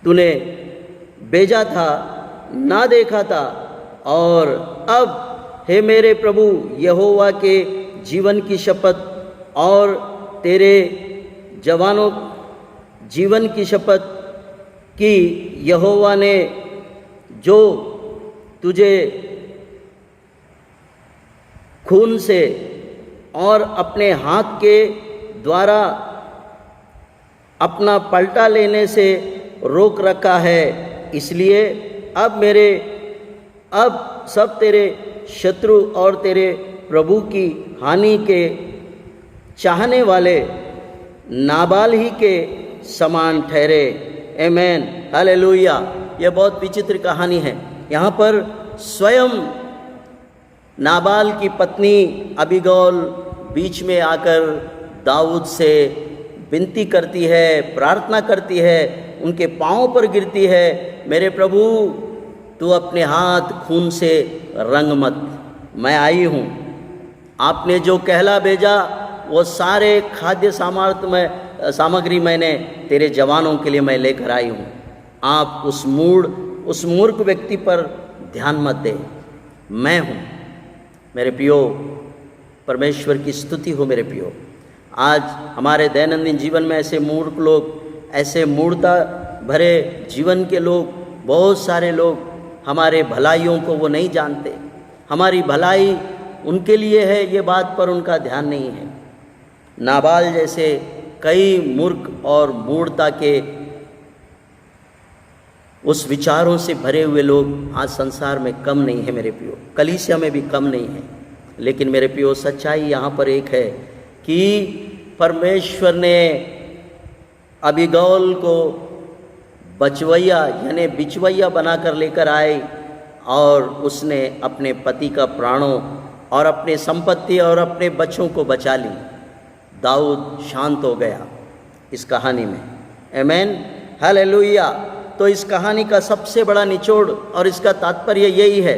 तूने भेजा था, ना देखा था। और अब हे मेरे प्रभु, यहोवा के जीवन की शपथ और तेरे जवानों जीवन की शपथ की, यहोवा ने जो तुझे खून से और अपने हाथ के द्वारा अपना पलटा लेने से रोक रखा है, इसलिए अब सब तेरे शत्रु और तेरे प्रभु की हानि के चाहने वाले नाबाल ही के समान ठहरे। आमेन, हालेलुया। यह बहुत विचित्र कहानी है। यहाँ पर स्वयं नाबाल की पत्नी अबीगौल बीच में आकर दाऊद से विनती करती है, प्रार्थना करती है, उनके पांवों पर गिरती है, मेरे प्रभु तू अपने हाथ खून से रंग मत, मैं आई हूँ। आपने जो कहला भेजा वो सारे खाद्य सामग्री मैंने तेरे जवानों के लिए मैं लेकर आई हूँ। आप उस मूर्ख व्यक्ति पर ध्यान मत दे, मैं हूँ। मेरे प्रियो, परमेश्वर की स्तुति हो। मेरे प्रियो, आज हमारे दैनंदिन जीवन में ऐसे मूर्ख लोग, ऐसे मूर्खता भरे जीवन के लोग, बहुत सारे लोग हमारे भलाइयों को वो नहीं जानते। हमारी भलाई उनके लिए है, ये बात पर उनका ध्यान नहीं है। नाबाल जैसे कई मूर्ख और मूढ़ता के उस विचारों से भरे हुए लोग आज संसार में कम नहीं है मेरे प्रियो, कलीसिया में भी कम नहीं है। लेकिन मेरे प्रियो, सच्चाई यहाँ पर एक है कि परमेश्वर ने अबीगौल को बचवैया यानी बिचवैया बनाकर लेकर आए और उसने अपने पति का प्राणों और अपने संपत्ति और अपने बच्चों को बचा ली। दाऊद शांत हो गया इस कहानी में। आमेन, हालेलुया। तो इस कहानी का सबसे बड़ा निचोड़ और इसका तात्पर्य यही है,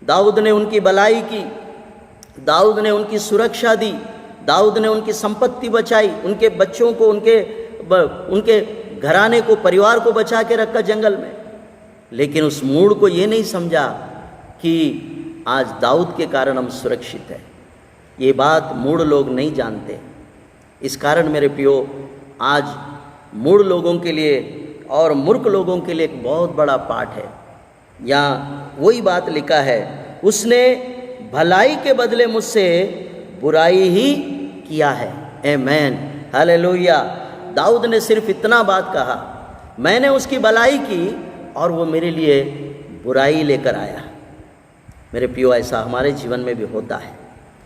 दाऊद ने उनकी भलाई की, दाऊद ने उनकी सुरक्षा दी, दाऊद ने उनकी संपत्ति बचाई, उनके बच्चों को, उनके घराने को, परिवार को बचा के रखा जंगल में। लेकिन उस मूढ़ को ये नहीं समझा कि आज दाऊद के कारण हम सुरक्षित हैं। ये बात मूढ़ लोग नहीं जानते। इस कारण मेरे प्रियो, आज मूढ़ लोगों के लिए और मूर्ख लोगों के लिए एक बहुत बड़ा पाठ है। यहाँ वही बात लिखा है, उसने भलाई के बदले मुझसे बुराई ही किया है। आमेन, हालेलुया। दाऊद ने सिर्फ इतना बात कहा, मैंने उसकी भलाई की और वो मेरे लिए बुराई लेकर आया। मेरे प्रियो, ऐसा हमारे जीवन में भी होता है,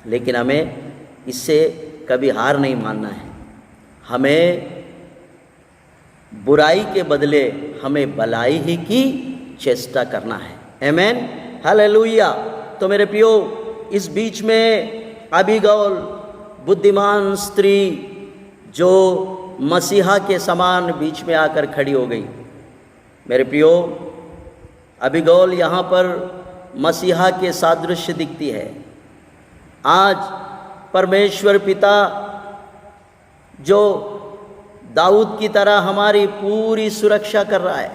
लेकिन हमें इससे कभी हार नहीं मानना है। हमें बुराई के बदले हमें भलाई ही की चेष्टा करना है। आमेन, हालेलुया। तो मेरे प्रियो, इस बीच में अबीगौल बुद्धिमान स्त्री जो मसीहा के समान बीच में आकर खड़ी हो गई। मेरे प्रियो, अबीगौल यहाँ पर मसीहा के सादृश्य दिखती है। आज परमेश्वर पिता जो दाऊद की तरह हमारी पूरी सुरक्षा कर रहा है।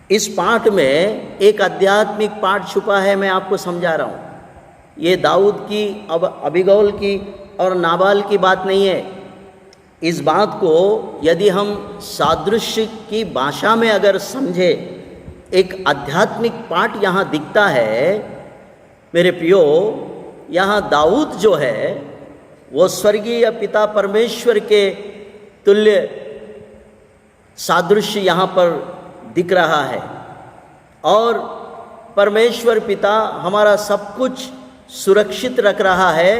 इस पाठ में एक आध्यात्मिक पाठ छुपा है, मैं आपको समझा रहा हूँ। ये दाऊद की, अब अबीगौल की और नाबाल की बात नहीं है। इस बात को यदि हम सादृश्य की भाषा में अगर समझे, एक आध्यात्मिक पाठ यहाँ दिखता है। मेरे प्रियो, यहाँ दाऊद जो है वो स्वर्गीय पिता परमेश्वर के तुल्य सादृश्य यहाँ पर दिख रहा है। और परमेश्वर पिता हमारा सब कुछ सुरक्षित रख रहा है।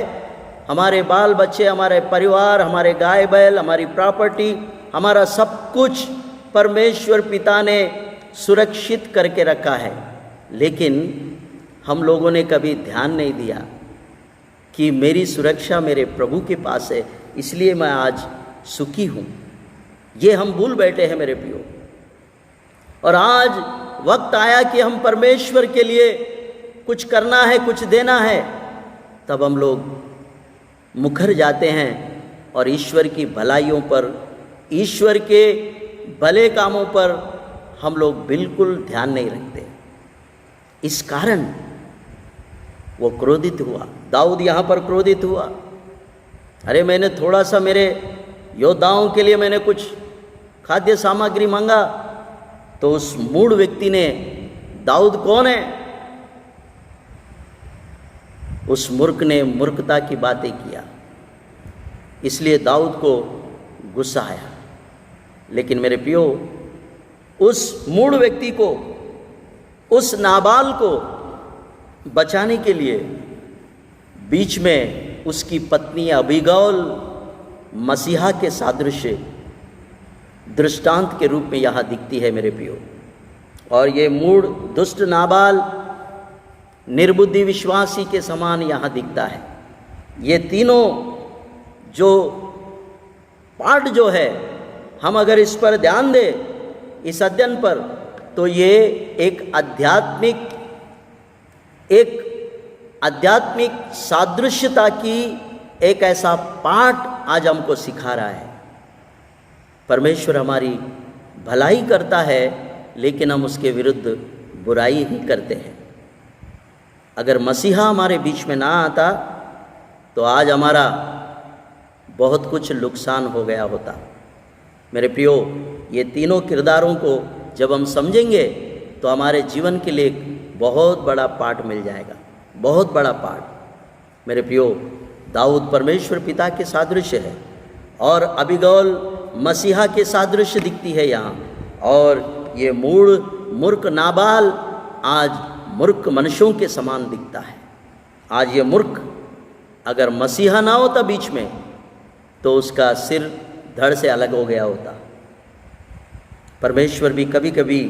हमारे बाल बच्चे, हमारे परिवार, हमारे गाय बैल, हमारी प्रॉपर्टी, हमारा सब कुछ परमेश्वर पिता ने सुरक्षित करके रखा है। लेकिन हम लोगों ने कभी ध्यान नहीं दिया कि मेरी सुरक्षा मेरे प्रभु के पास है, इसलिए मैं आज सुखी हूँ। ये हम भूल बैठे हैं मेरे प्रियो। और आज वक्त आया कि हम परमेश्वर के लिए कुछ करना है, कुछ देना है, तब हम लोग मुखर जाते हैं और ईश्वर की भलाइयों पर, ईश्वर के भले कामों पर हम लोग बिल्कुल ध्यान नहीं रखते। इस कारण वो क्रोधित हुआ। दाऊद यहाँ पर क्रोधित हुआ। अरे, मैंने थोड़ा सा, मेरे योद्धाओं के लिए मैंने कुछ खाद्य सामग्री मांगा, तो उस मूढ़ व्यक्ति ने, दाऊद कौन है, उस मूर्ख ने मूर्खता की बातें किया, इसलिए दाऊद को गुस्सा आया। लेकिन मेरे प्रियो, उस मूढ़ व्यक्ति को, उस नाबाल को बचाने के लिए बीच में उसकी पत्नी अबीगौल मसीहा के सादृश्य दृष्टांत के रूप में यहाँ दिखती है मेरे प्रियो। और ये मूढ़ दुष्ट नाबाल निर्बुद्धि विश्वासी के समान यहाँ दिखता है। ये तीनों जो पाठ जो है, हम अगर इस पर ध्यान दें इस अध्ययन पर, तो ये एक आध्यात्मिक सादृश्यता की एक ऐसा पाठ आज हमको सिखा रहा है। परमेश्वर हमारी भलाई करता है, लेकिन हम उसके विरुद्ध बुराई ही करते हैं। अगर मसीहा हमारे बीच में ना आता तो आज हमारा बहुत कुछ नुकसान हो गया होता। मेरे प्रियो, ये तीनों किरदारों को जब हम समझेंगे तो हमारे जीवन के लिए एक बहुत बड़ा पाठ मिल जाएगा, बहुत बड़ा पाठ। मेरे प्रियो, दाऊद परमेश्वर पिता के सादृश्य है और अबीगौल मसीहा के सादृश्य दिखती है यहाँ। और ये मूर्ख नाबाल आज मूर्ख मनुष्यों के समान दिखता है। आज ये मूर्ख अगर मसीहा ना होता बीच में तो उसका सिर धड़ से अलग हो गया होता। परमेश्वर भी कभी कभी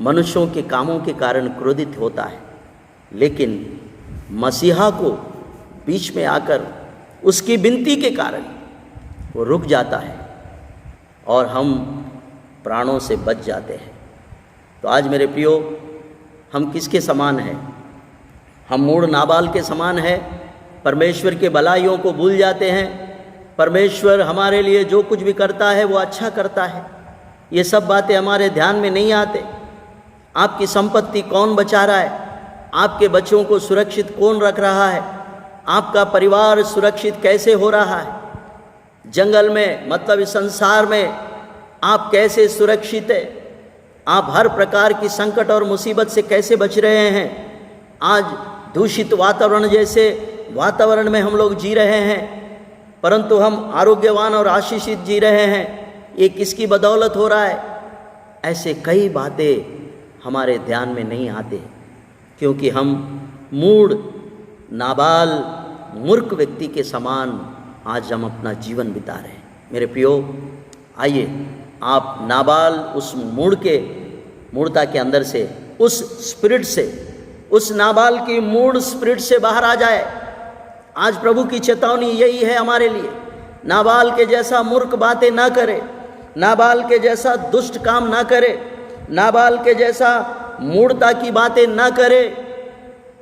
मनुष्यों के कामों के कारण क्रोधित होता है, लेकिन मसीहा को बीच में आकर उसकी विनती के कारण वो रुक जाता है और हम प्राणों से बच जाते हैं। तो आज मेरे प्रियो, हम किसके समान हैं? हम मूढ़ नाबाल के समान हैं। परमेश्वर के भलाइयों को भूल जाते हैं। परमेश्वर हमारे लिए जो कुछ भी करता है वो अच्छा करता है। ये सब बातें हमारे ध्यान में नहीं आते। आपकी संपत्ति कौन बचा रहा है? आपके बच्चों को सुरक्षित कौन रख रहा है? आपका परिवार सुरक्षित कैसे हो रहा है? जंगल में, मतलब इस संसार में आप कैसे सुरक्षित है? आप हर प्रकार की संकट और मुसीबत से कैसे बच रहे हैं? आज दूषित वातावरण जैसे वातावरण में हम लोग जी रहे हैं, परंतु हम आरोग्यवान और आशीषित जी रहे हैं। ये किसकी बदौलत हो रहा है? ऐसे कई बातें हमारे ध्यान में नहीं आते, क्योंकि हम मूढ़ नाबाल मूर्ख व्यक्ति के समान आज हम अपना जीवन बिता रहे हैं। मेरे प्रियो, आइए आप नाबाल उस मूढ़ता के अंदर से, उस स्पिरिट से, उस नाबाल की मूढ़ स्पिरिट से बाहर आ जाए। आज प्रभु की चेतावनी यही है हमारे लिए। नाबाल के जैसा मूर्ख बातें ना करे, नाबाल के जैसा दुष्ट काम ना करे, नाबाल के जैसा मूढ़ता की बातें ना करे।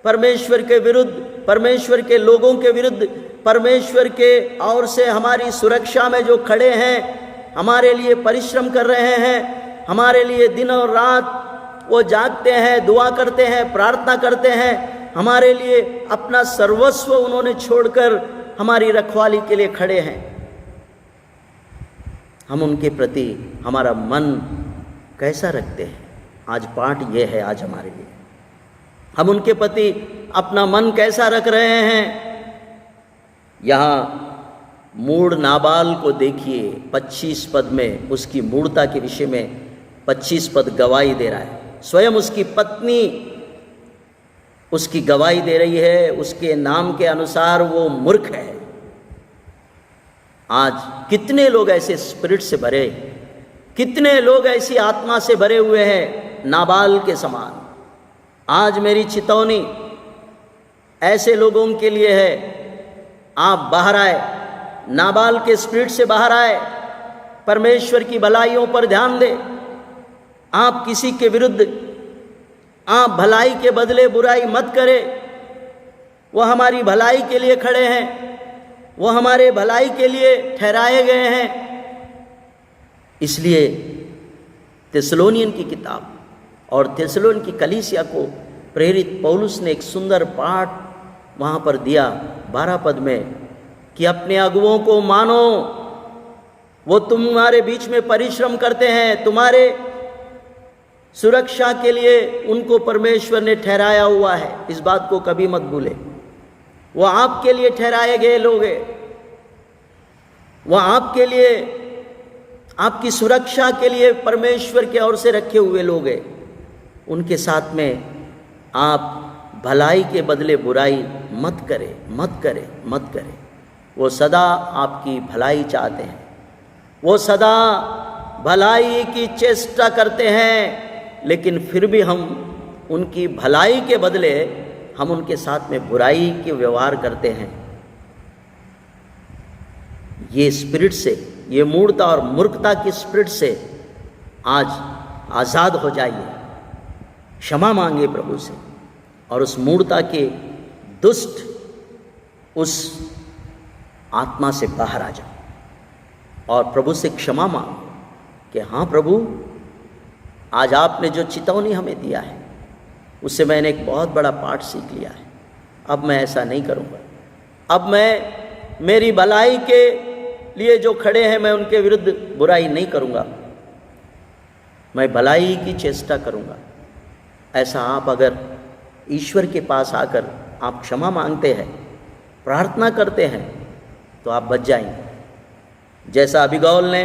परमेश्वर के विरुद्ध, परमेश्वर के लोगों के विरुद्ध, परमेश्वर के ओर से हमारी सुरक्षा में जो खड़े हैं, हमारे लिए परिश्रम कर रहे हैं, हमारे लिए दिन और रात वो जागते हैं, दुआ करते हैं, प्रार्थना करते हैं, हमारे लिए अपना सर्वस्व उन्होंने छोड़कर हमारी रखवाली के लिए खड़े हैं। हम उनके प्रति हमारा मन कैसा रखते हैं? आज पाठ ये है आज हमारे लिए। हम उनके प्रति अपना मन कैसा रख रहे हैं? यहाँ मूढ़ नाबाल को देखिए, 25 पद में उसकी मूढ़ता के विषय में 25 पद गवाही दे रहा है। स्वयं उसकी पत्नी उसकी गवाही दे रही है, उसके नाम के अनुसार वो मूर्ख है। आज कितने लोग ऐसे स्पिरिट से भरे, कितने लोग ऐसी आत्मा से भरे हुए हैं नाबाल के समान। आज मेरी चेतावनी ऐसे लोगों के लिए है, आप बाहर आए, नाबाल के स्पिरिट से बाहर आए, परमेश्वर की भलाइयों पर ध्यान दें। आप किसी के विरुद्ध, आप भलाई के बदले बुराई मत करें। वो हमारी भलाई के लिए खड़े हैं, वो हमारे भलाई के लिए ठहराए गए हैं। इसलिए थिस्सलुनीयन की किताब और थिस्सलुनीयन की कलीसिया को प्रेरित पौलुस ने एक सुंदर पाठ वहाँ पर दिया 12 पद में कि अपने अगुओं को मानो, वो तुम्हारे बीच में परिश्रम करते हैं, तुम्हारे सुरक्षा के लिए उनको परमेश्वर ने ठहराया हुआ है। इस बात को कभी मत भूले। वो आपके लिए ठहराए गए लोग हैं, वो आपके लिए, आपकी सुरक्षा के लिए परमेश्वर के ओर से रखे हुए लोग हैं। उनके साथ में आप भलाई के बदले बुराई मत करे, मत करे, मत करे। वो सदा आपकी भलाई चाहते हैं, वो सदा भलाई की चेष्टा करते हैं, लेकिन फिर भी हम उनकी भलाई के बदले हम उनके साथ में बुराई के व्यवहार करते हैं। ये स्पिरिट से, ये मूढ़ता और मूर्खता की स्पिरिट से आज आज़ाद हो जाइए, क्षमा मांगे प्रभु से और उस मूढ़ता के दुष्ट उस आत्मा से बाहर आ जाओ और प्रभु से क्षमा मांगो कि हाँ प्रभु, आज आपने जो चेतावनी हमें दिया है उससे मैंने एक बहुत बड़ा पाठ सीख लिया है। अब मैं ऐसा नहीं करूँगा। अब मैं मेरी भलाई के लिए जो खड़े हैं मैं उनके विरुद्ध बुराई नहीं करूँगा, मैं भलाई की चेष्टा करूँगा। ऐसा आप अगर ईश्वर के पास आकर आप क्षमा मांगते हैं, प्रार्थना करते हैं, तो आप बच जाएंगे। जैसा अबीगौल ने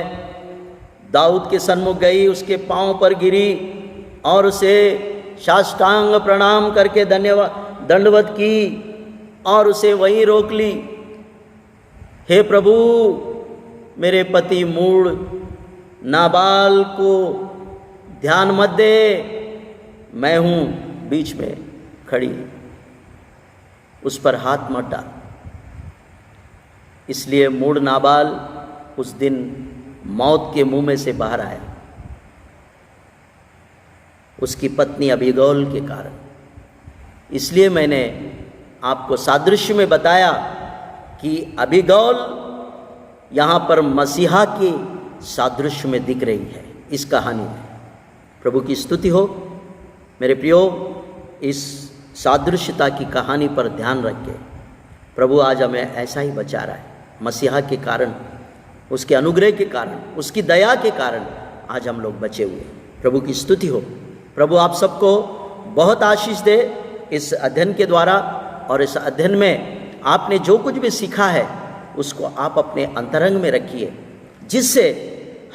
दाऊद के सन्मुख गई, उसके पांव पर गिरी और उसे साष्टांग प्रणाम करके धन्यवाद दंडवत की और उसे वहीं रोक ली। हे प्रभु, मेरे पति मूढ़ नाबाल को ध्यान मत दे, मैं हूँ बीच में खड़ी, उस पर हाथ मत डाल। इसलिए मूढ़ नाबाल उस दिन मौत के मुंह में से बाहर आया, उसकी पत्नी अबीगौल के कारण। इसलिए मैंने आपको सादृश्य में बताया कि अबीगौल यहाँ पर मसीहा के सादृश्य में दिख रही है इस कहानी में। प्रभु की स्तुति हो। मेरे प्रियो, इस सादृश्यता की कहानी पर ध्यान रख के प्रभु आज हमें ऐसा ही बचा रहा है। मसीहा के कारण, उसके अनुग्रह के कारण, उसकी दया के कारण आज हम लोग बचे हुए हैं। प्रभु की स्तुति हो। प्रभु आप सबको बहुत आशीष दे इस अध्ययन के द्वारा, और इस अध्ययन में आपने जो कुछ भी सीखा है उसको आप अपने अंतरंग में रखिए, जिससे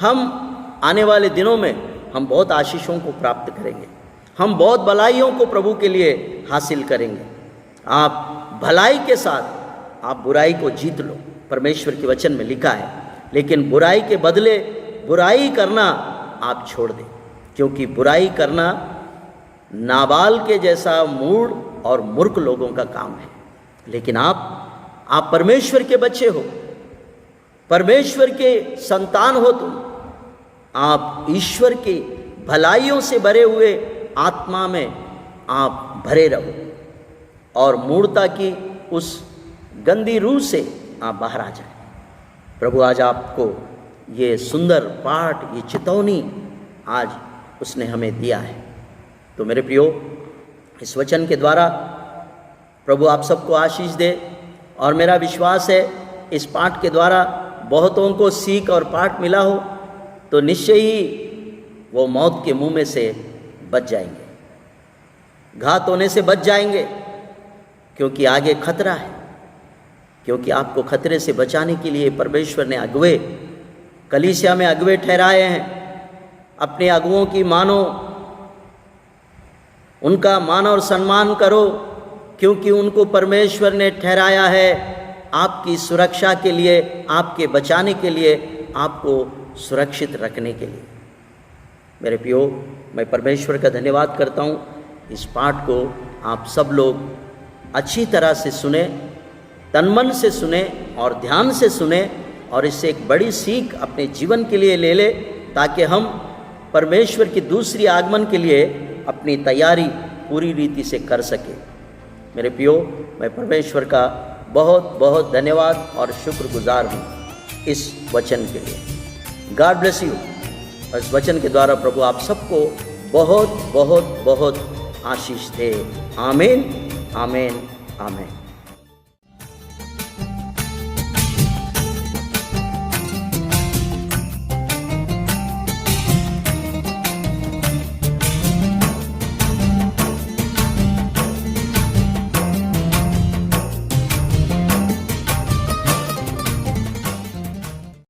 हम आने वाले दिनों में हम बहुत आशीषों को प्राप्त करेंगे, हम बहुत भलाइयों को प्रभु के लिए हासिल करेंगे। आप भलाई के साथ आप बुराई को जीत लो, परमेश्वर के वचन में लिखा है, लेकिन बुराई के बदले बुराई करना आप छोड़ दें, क्योंकि बुराई करना नाबाल के जैसा मूढ़ और मूर्ख लोगों का काम है। लेकिन आप परमेश्वर के बच्चे हो, परमेश्वर के संतान हो तुम। आप ईश्वर की भलाइयों से भरे हुए आत्मा में आप भरे रहो और मूढ़ता की उस गंदी रूह से आप बाहर आ जाए। प्रभु आज आपको ये सुंदर पाठ, ये चेतावनी आज उसने हमें दिया है। तो मेरे प्रियो, इस वचन के द्वारा प्रभु आप सबको आशीष दे, और मेरा विश्वास है इस पाठ के द्वारा बहुतों को सीख और पाठ मिला हो, तो निश्चय ही वो मौत के मुंह में से बच जाएंगे, घात होने से बच जाएंगे, क्योंकि आगे खतरा है। क्योंकि आपको खतरे से बचाने के लिए परमेश्वर ने अगुवे, कलीसिया में अगुवे ठहराए हैं। अपने अगुवों की मानो, उनका मान और सम्मान करो, क्योंकि उनको परमेश्वर ने ठहराया है आपकी सुरक्षा के लिए, आपके बचाने के लिए, आपको सुरक्षित रखने के लिए। मेरे प्रियो, मैं परमेश्वर का धन्यवाद करता हूँ। इस पाठ को आप सब लोग अच्छी तरह से सुने, तन मन से सुने और ध्यान से सुने, और इससे एक बड़ी सीख अपने जीवन के लिए ले ले, ताकि हम परमेश्वर की दूसरी आगमन के लिए अपनी तैयारी पूरी रीति से कर सके। मेरे प्रियो, मैं परमेश्वर का बहुत बहुत धन्यवाद और शुक्रगुजार हूँ इस वचन के लिए। God bless you. इस वचन के द्वारा प्रभु आप सबको बहुत बहुत बहुत आशीष दे। आमीन, आमीन, आमीन।